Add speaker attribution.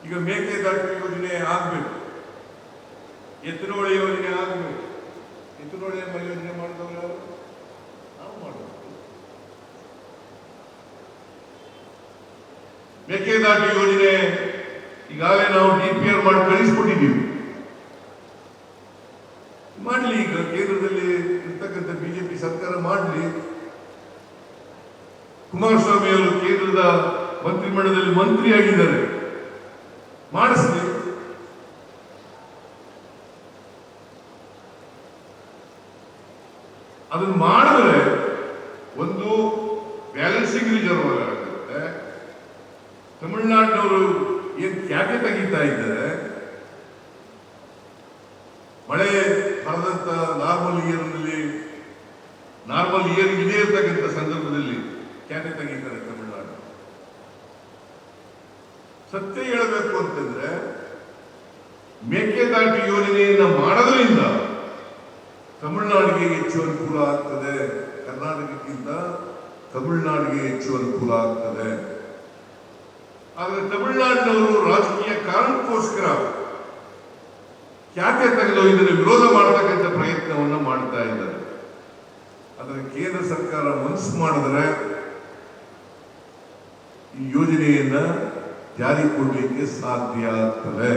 Speaker 1: ಈಗ ಮೇಕೆದಾಟು ಯೋಜನೆ ಆಗಬೇಕು, ಎತ್ತಿನಹೊಳೆ ಯೋಜನೆ ಆಗಬೇಕು. ಎತ್ತಿನಹೊಳೆ ಯೋಜನೆ ಮಾಡಿದವರು ಯಾರು? ನಾವು ಮಾಡಬೇಕು. ಮೇಕೆದಾಟು ಯೋಜನೆ ಈಗಾಗಲೇ ನಾವು DPR ಮಾಡಿ ಕಳಿಸ್ಕೊಟ್ಟಿದ್ದೀವಿ. ಮಾಡಲಿ, ಈಗ ಕೇಂದ್ರದಲ್ಲಿ ಇರ್ತಕ್ಕಂಥ ಬಿಜೆಪಿ ಸರ್ಕಾರ ಮಾಡಲಿ. ಕುಮಾರಸ್ವಾಮಿ ಅವರು ಕೇಂದ್ರದ ಮಂತ್ರಿಮಂಡಲದಲ್ಲಿ ಮಂತ್ರಿಯಾಗಿದ್ದಾರೆ, ಮಾಡಿಸ್ಲಿ. ಅದನ್ನು ಮಾಡಿದ್ರೆ ಒಂದು ಬ್ಯಾಲೆನ್ಸಿಂಗ್ ರಿಸರ್ವರ್ ಆಗುತ್ತೆ. ತಮಿಳುನಾಡಿನವರು ಏನ್ ತ್ಯಾಗೆ ತೆಗಿತಾ ಇದ್ದಾರೆ, ಮಳೆ ಬರದಂತ ನಾರ್ಮಲ್ ಇಯರ್ ಇದೇ ಇರ್ತಕ್ಕಂಥ ಸಂದರ್ಭದಲ್ಲಿ ತ್ಯಾಗೆ ತೆಗಿತಾರೆ ತಮಿಳುನಾಡು. ಸತ್ಯ ಹೇಳಬೇಕು ಅಂತಂದ್ರೆ ಮೇಕೆದಾಟು ಯೋಜನೆಯನ್ನ ಮಾಡೋದ್ರಿಂದ ತಮಿಳುನಾಡಿಗೆ ಹೆಚ್ಚು ಅನುಕೂಲ ಆಗ್ತದೆ, ಕರ್ನಾಟಕಕ್ಕಿಂತ ತಮಿಳುನಾಡಿಗೆ ಹೆಚ್ಚು ಅನುಕೂಲ ಆಗ್ತದೆ. ಆದರೆ ತಮಿಳುನಾಡಿನವರು ರಾಜಕೀಯ ಕಾರಣಕ್ಕೋಸ್ಕರ ಯಾಕೆ ತೆಗೆದು ಇದನ್ನು ವಿರೋಧ ಮಾಡತಕ್ಕಂಥ ಪ್ರಯತ್ನವನ್ನು ಮಾಡ್ತಾ ಇದ್ದಾರೆ. ಆದರೆ ಕೇಂದ್ರ ಸರ್ಕಾರ ಮನಸ್ಸು ಮಾಡಿದ್ರೆ ಈ ಯೋಜನೆಯನ್ನ ಜಾರಿ ಕೊಡಲಿಕ್ಕೆ ಸಾಧ್ಯ ಆಗ್ತದೆ.